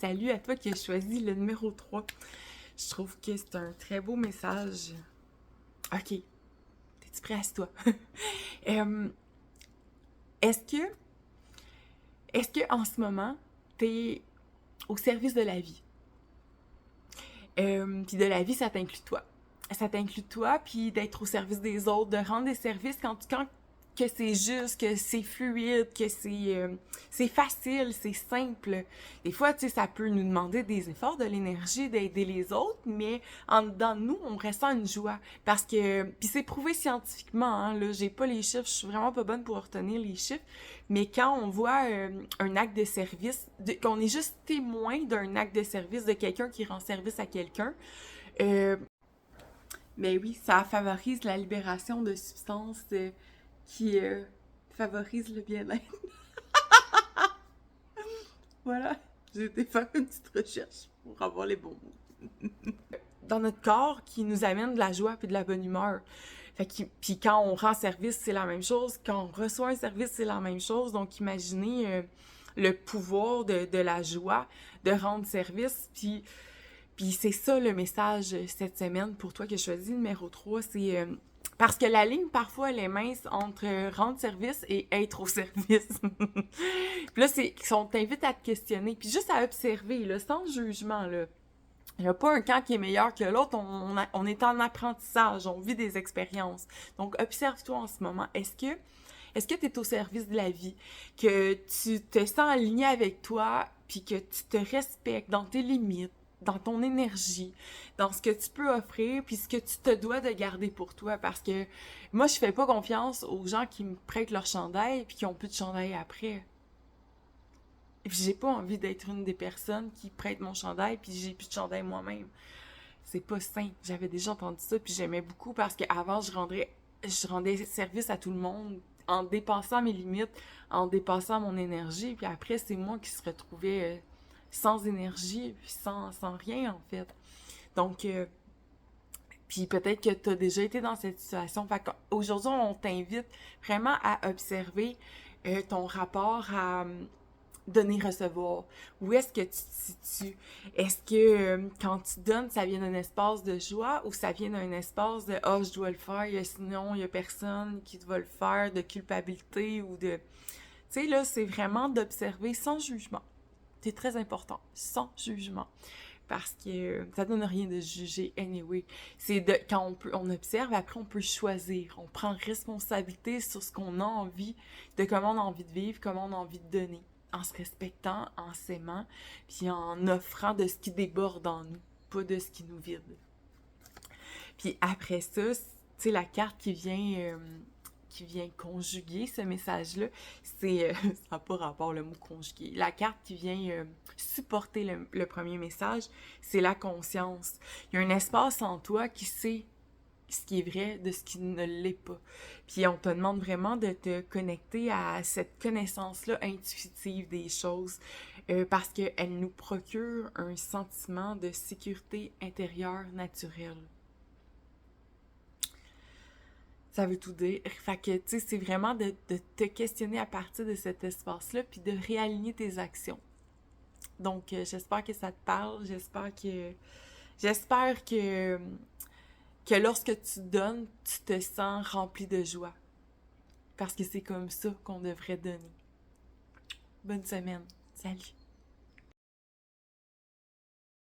Salut à toi qui as choisi le numéro 3. Je trouve que c'est un très beau message. Ok, t'es-tu prêt à toi? Euh, est-ce que, est-ce que en ce moment, t'es au service de la vie? Puis de la vie, ça t'inclut toi. Ça t'inclut toi, puis d'être au service des autres, de rendre des services quand que c'est juste, que c'est fluide, que c'est facile, c'est simple. Des fois, tu sais, ça peut nous demander des efforts, de l'énergie, d'aider les autres, mais en dedans de nous, on ressent une joie. Parce que, puis c'est prouvé scientifiquement, hein, là, j'ai pas les chiffres, je suis vraiment pas bonne pour retenir les chiffres, mais quand on voit un acte de service, qu'on est juste témoin d'un acte de service de quelqu'un qui rend service à quelqu'un, euh, mais oui, ça favorise la libération de substances qui favorisent le bien-être. Voilà, j'ai été faire une petite recherche pour avoir les bons mots. Dans notre corps, qui nous amène de la joie et de la bonne humeur. Puis quand on rend service, c'est la même chose. Quand on reçoit un service, c'est la même chose. Donc imaginez le pouvoir de la joie de rendre service. Puis c'est ça le message cette semaine pour toi que je choisis numéro 3. C'est parce que la ligne, parfois, elle est mince entre rendre service et être au service. Puis là, on t'invite à te questionner, puis juste à observer, là, sans jugement, là. Il n'y a pas un camp qui est meilleur que l'autre, on est en apprentissage, on vit des expériences. Donc, observe-toi en ce moment. Est-ce que tu es au service de la vie? Que tu te sens aligné avec toi, puis que tu te respectes dans tes limites, dans ton énergie, dans ce que tu peux offrir, puis ce que tu te dois de garder pour toi. Parce que moi, je fais pas confiance aux gens qui me prêtent leur chandail, puis qui ont plus de chandail après. Et puis j'ai pas envie d'être une des personnes qui prête mon chandail, puis j'ai plus de chandail moi-même. C'est pas sain. J'avais déjà entendu ça, puis j'aimais beaucoup parce qu'avant, je rendais service à tout le monde en dépassant mes limites, en dépassant mon énergie, puis après, c'est moi qui se retrouvais sans énergie, puis sans rien, en fait. Donc, puis peut-être que tu as déjà été dans cette situation. Fait qu'aujourd'hui, on t'invite vraiment à observer ton rapport à donner-recevoir. Où est-ce que tu te situes? Est-ce que quand tu donnes, ça vient d'un espace de joie ou ça vient d'un espace de « Ah, je dois le faire, sinon il y a personne qui va le faire », de culpabilité ou de... Tu sais, là, c'est vraiment d'observer sans jugement. C'est très important, sans jugement. Parce que ça donne rien de juger anyway. C'est quand on observe, après on peut choisir. On prend responsabilité sur ce qu'on a envie, de comment on a envie de vivre, comment on a envie de donner. En se respectant, en s'aimant, puis en offrant de ce qui déborde en nous, pas de ce qui nous vide. Puis après ça, tu sais, la carte qui vient conjuguer ce message-là, c'est, ça n'a pas rapport le mot conjuguer, la carte qui vient supporter le premier message, c'est la conscience. Il y a un espace en toi qui sait ce qui est vrai de ce qui ne l'est pas. Puis on te demande vraiment de te connecter à cette connaissance-là intuitive des choses parce qu'elle nous procure un sentiment de sécurité intérieure naturelle. Ça veut tout dire. Fait que, tu sais, c'est vraiment de te questionner à partir de cet espace-là puis de réaligner tes actions. Donc, j'espère que ça te parle. J'espère que lorsque tu donnes, tu te sens rempli de joie. Parce que c'est comme ça qu'on devrait donner. Bonne semaine. Salut!